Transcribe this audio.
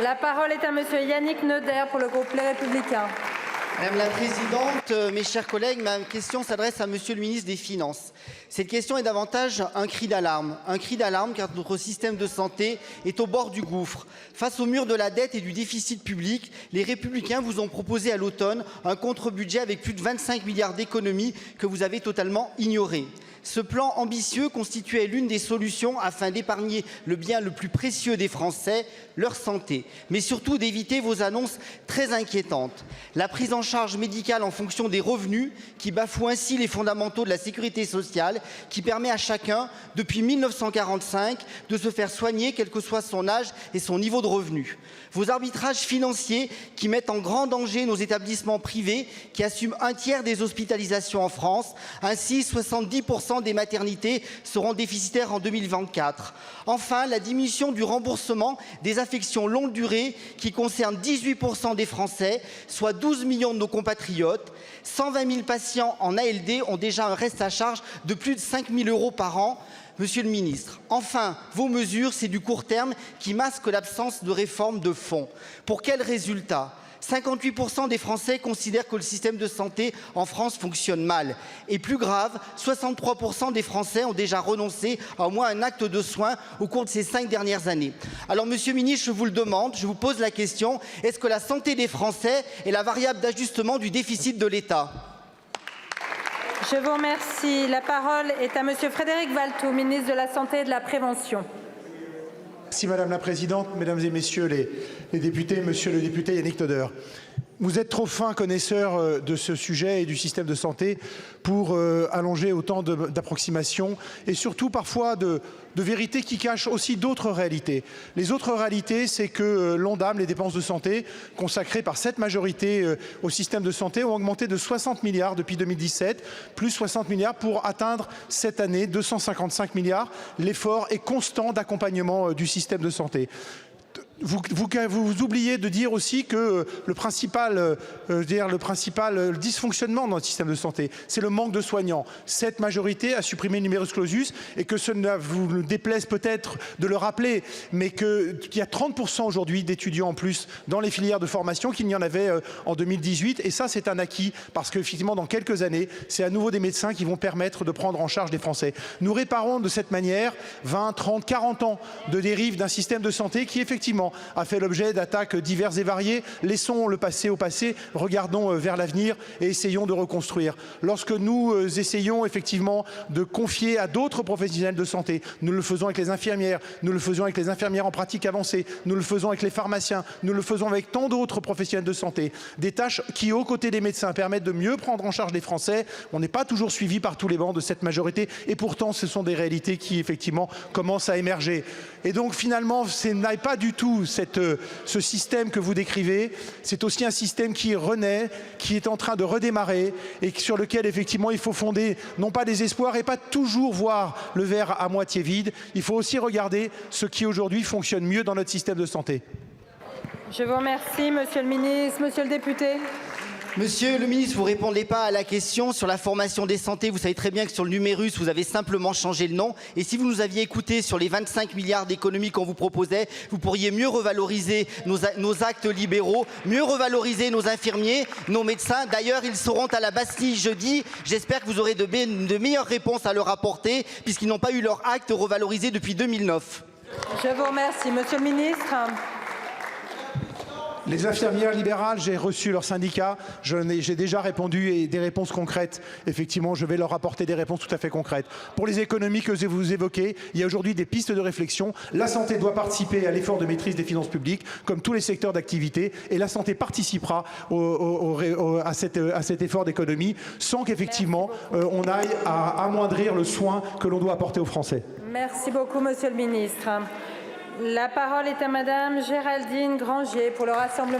La parole est à monsieur Yannick Neuder pour le groupe Les Républicains. Madame la Présidente, mes chers collègues, ma question s'adresse à Monsieur le ministre des Finances. Cette question est davantage un cri d'alarme car notre système de santé est au bord du gouffre. Face au mur de la dette et du déficit public, les Républicains vous ont proposé à l'automne un contre-budget avec plus de 25 milliards d'économies que vous avez totalement ignorées. Ce plan ambitieux constituait l'une des solutions afin d'épargner le bien le plus précieux des Français, leur santé, mais surtout d'éviter vos annonces très inquiétantes. La prise en charge médicale en fonction des revenus, qui bafoue ainsi les fondamentaux de la sécurité sociale, qui permet à chacun, depuis 1945, de se faire soigner, quel que soit son âge et son niveau de revenu. Vos arbitrages financiers qui mettent en grand danger nos établissements privés, qui assument un tiers des hospitalisations en France. Ainsi, 70% des maternités seront déficitaires en 2024. Enfin, la diminution du remboursement des affections longue durée qui concerne 18% des Français, soit 12 millions de nos compatriotes. 120 000 patients en ALD ont déjà un reste à charge de plus de 5 000 € par an. Monsieur le ministre, enfin, vos mesures, c'est du court terme qui masque l'absence de réforme de fond. Pour quel résultat ? 58% des Français considèrent que le système de santé en France fonctionne mal. Et plus grave, 63% des Français ont déjà renoncé à au moins un acte de soin au cours de ces 5 dernières années. Alors, Monsieur le ministre, je vous le demande, je vous pose la question, est-ce que la santé des Français est la variable d'ajustement du déficit de l'État ? Je vous remercie. La parole est à monsieur Frédéric Valletoux, ministre de la Santé et de la Prévention. Merci Madame la Présidente, Mesdames et Messieurs les députés, Monsieur le député Yannick Neuder. Vous êtes trop fin connaisseur de ce sujet et du système de santé pour allonger autant d'approximations et surtout parfois de vérités qui cachent aussi d'autres réalités. Les autres réalités, c'est que l'ONDAM, les dépenses de santé consacrées par cette majorité au système de santé ont augmenté de 60 milliards depuis 2017, plus 60 milliards pour atteindre cette année 255 milliards. L'effort est constant d'accompagnement du système de santé. Vous oubliez de dire aussi que le principal dysfonctionnement dans le système de santé, c'est le manque de soignants. Cette majorité a supprimé le numerus clausus et que cela vous déplaise peut-être de le rappeler, mais qu'il y a 30% aujourd'hui d'étudiants en plus dans les filières de formation qu'il n'y en avait en 2018. Et ça, c'est un acquis parce qu'effectivement, dans quelques années, c'est à nouveau des médecins qui vont permettre de prendre en charge les Français. Nous réparons de cette manière 20, 30, 40 ans de dérive d'un système de santé qui, effectivement, a fait l'objet d'attaques diverses et variées. Laissons le passé au passé, regardons vers l'avenir et essayons de reconstruire. Lorsque nous essayons effectivement de confier à d'autres professionnels de santé, nous le faisons avec les infirmières, nous le faisons avec les infirmières en pratique avancée, nous le faisons avec les pharmaciens, nous le faisons avec tant d'autres professionnels de santé, des tâches qui, aux côtés des médecins, permettent de mieux prendre en charge les Français. On n'est pas toujours suivi par tous les bancs de cette majorité et pourtant ce sont des réalités qui effectivement commencent à émerger. Et donc finalement, ce n'est pas du tout ce système que vous décrivez, c'est aussi un système qui renaît, qui est en train de redémarrer et sur lequel effectivement il faut fonder non pas des espoirs et pas toujours voir le verre à moitié vide, il faut aussi regarder ce qui aujourd'hui fonctionne mieux dans notre système de santé. Je vous remercie, monsieur le ministre. Monsieur le député. Monsieur le ministre, vous ne répondez pas à la question sur la formation des santé. Vous savez très bien que sur le numérus, vous avez simplement changé le nom. Et si vous nous aviez écouté sur les 25 milliards d'économies qu'on vous proposait, vous pourriez mieux revaloriser nos actes libéraux, mieux revaloriser nos infirmiers, nos médecins. D'ailleurs, ils seront à la Bastille jeudi. J'espère que vous aurez de meilleures réponses à leur apporter, puisqu'ils n'ont pas eu leur acte revalorisé depuis 2009. Je vous remercie. Monsieur le ministre. Les infirmières libérales, j'ai reçu leur syndicat, j'ai déjà répondu et des réponses concrètes. Effectivement, je vais leur apporter des réponses tout à fait concrètes. Pour les économies que vous évoquez, il y a aujourd'hui des pistes de réflexion. La santé doit participer à l'effort de maîtrise des finances publiques, comme tous les secteurs d'activité, et la santé participera à cet effort d'économie, sans qu'effectivement on aille à amoindrir le soin que l'on doit apporter aux Français. Merci beaucoup, monsieur le ministre. La parole est à madame Géraldine Granger pour le Rassemblement.